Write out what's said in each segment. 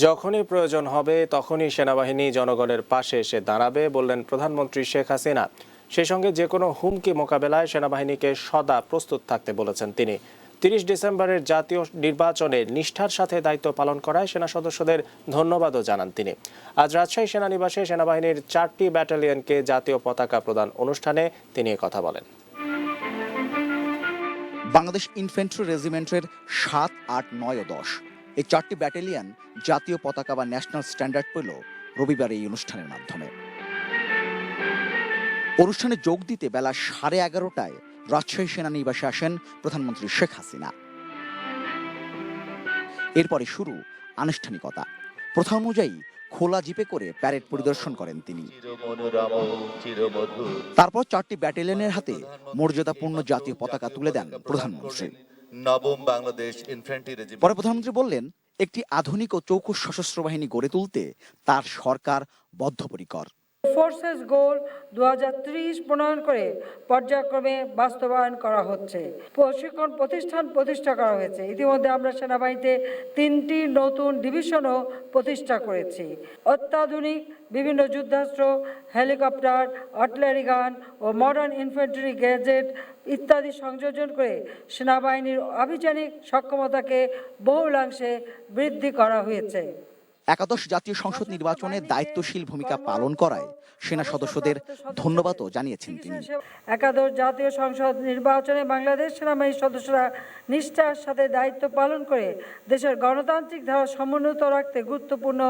যখনই প্রয়োজন হবে তখনই সেনাবাহিনী জনগণের পাশে এসে দাঁড়াবে বললেন প্রধানমন্ত্রী শেখ হাসিনা। সেই সঙ্গে যে কোনো হুমকি মোকাবেলায় সেনাবাহিনীকে সদা প্রস্তুত থাকতে বলেছেন তিনি। ৩০ ডিসেম্বরের জাতীয় নির্বাচনে নিষ্ঠার সাথে দায়িত্ব পালন করায় সেনা সদস্যদের ধন্যবাদও জানান তিনি। আজ রাজশাহী সেনানিবাসে সেনাবাহিনীর ৪টি ব্যাটালিয়নকে জাতীয় পতাকা প্রদান অনুষ্ঠানে তিনি কথা বলেন। বাংলাদেশ ইনফ্যান্ট্রি রেজিমেন্টের ৭, ৮, ৯ ও ১০ এই ৪টি ব্যাটালিয়ন জাতীয় পতাকা বা ন্যাশনাল স্ট্যান্ডার্ড পেল রবিবার এই অনুষ্ঠানের মাধ্যমে। অনুষ্ঠানে যোগ দিতে বেলা 11:30টায় রাজশাহী সেনানিবাসে আসেন প্রধানমন্ত্রী শেখ হাসিনা। এরপরে শুরু আনুষ্ঠানিকতা। প্রথা অনুযায়ী খোলা জিপে করে প্যারেড পরিদর্শন করেন তিনি। তারপর ৪টি ব্যাটালিয়নের হাতে মর্যাদাপূর্ণ জাতীয় পতাকা তুলে দেন প্রধানমন্ত্রী। নবম বাংলাদেশ ইনফ্যান্ট্রি রেজিমেন্ট। পরে প্রধানমন্ত্রী বললেন, একটি আধুনিক ও চৌকস সশস্ত্র বাহিনী গড়ে তুলতে তার সরকার বদ্ধপরিকর। ফোর্সেস গোল 2030 প্রণয়ন করে পর্যায়ক্রমে বাস্তবায়ন করা হচ্ছে। প্রশিক্ষণ প্রতিষ্ঠান প্রতিষ্ঠা করা হয়েছে। ইতিমধ্যে আমরা সেনাবাহিনীতে 3টি নতুন ডিভিশনও প্রতিষ্ঠা করেছি। অত্যাধুনিক বিভিন্ন যুদ্ধাস্ত্র, হেলিকপ্টার, আর্টিলারি গান ও মডার্ন ইনফ্যান্ট্রি গ্যাজেট ইত্যাদি সংযোজন করে সেনাবাহিনীর আভিযানিক সক্ষমতাকে বহুলাংশে বৃদ্ধি করা হয়েছে। একাদশ জাতীয় সংসদ নির্বাচনে দায়িত্বশীল ভূমিকা পালন করায় সেনা সদস্যদের ধন্যবাদও জানিয়েছেন তিনি। একাদশ জাতীয় সংসদ নির্বাচনে বাংলাদেশ সেনাবাহিনীর সদস্যরা নিষ্ঠার সাথে দায়িত্ব পালন করে দেশের গণতান্ত্রিক ধারা সমুন্নত রাখতে গুরুত্বপূর্ণ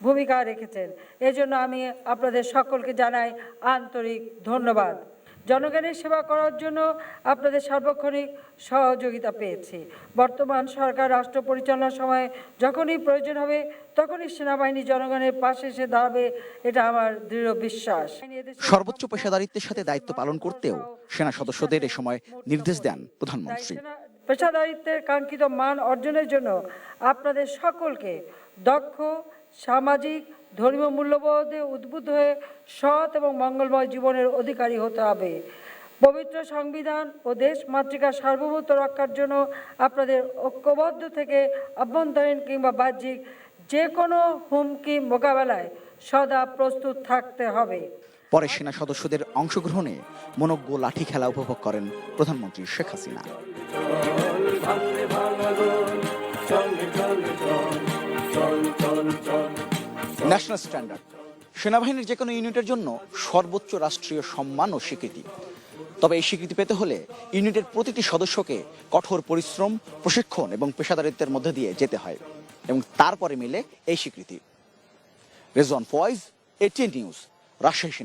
ভূমিকা রেখেছেন। এজন্য আমি আপনাদের সকলকে জানাই আন্তরিক ধন্যবাদ। জনগণের সেবা করার জন্য আপনাদের সার্বক্ষণিক সহযোগিতা পেয়েছি। বর্তমান সরকার রাষ্ট্র পরিচালনার সময় যখনই প্রয়োজন হবে তখনই সেনাবাহিনী জনগণের পাশে এসে দাঁড়াবে, এটা আমার দৃঢ় বিশ্বাস। সর্বোচ্চ পেশাদারিত্বের সাথে দায়িত্ব পালন করতেও সেনা সদস্যদের এ সময় নির্দেশ দেন প্রধানমন্ত্রী। পেশাদারিত্বের কাঙ্ক্ষিত মান অর্জনের জন্য আপনাদের সকলকে দক্ষ, সামাজিক, ধর্মীয় মূল্যবোধে উদ্বুদ্ধ হয়ে সৎ এবং মঙ্গলময় জীবনের অধিকারী হতে হবে। পবিত্র সংবিধান ও দেশ মাতৃকার সার্বভৌমত্ব রক্ষার জন্য আপনাদের ঐক্যবদ্ধ থেকে আভ্যন্তরীণ কিংবা বাহ্যিক যে কোনো হুমকি মোকাবেলায় সদা প্রস্তুত থাকতে হবে। পরে সেনা সদস্যদের অংশগ্রহণে মনোজ্ঞ লাঠি খেলা উপভোগ করেন প্রধানমন্ত্রী শেখ হাসিনা। ন্যাশনাল স্ট্যান্ডার্ড সেনাবাহিনীর যে কোনো ইউনিটের জন্য সর্বোচ্চ রাষ্ট্রীয় সম্মান ও স্বীকৃতি। তবে এই স্বীকৃতি পেতে হলে ইউনিটের প্রতিটি সদস্যকে কঠোর পরিশ্রম, প্রশিক্ষণ এবং পেশাদারিত্বের মধ্যে দিয়ে যেতে হয় এবং তারপরে মিলে এই স্বীকৃতি। Rezwan Faiz, ATN news, Rajshahi.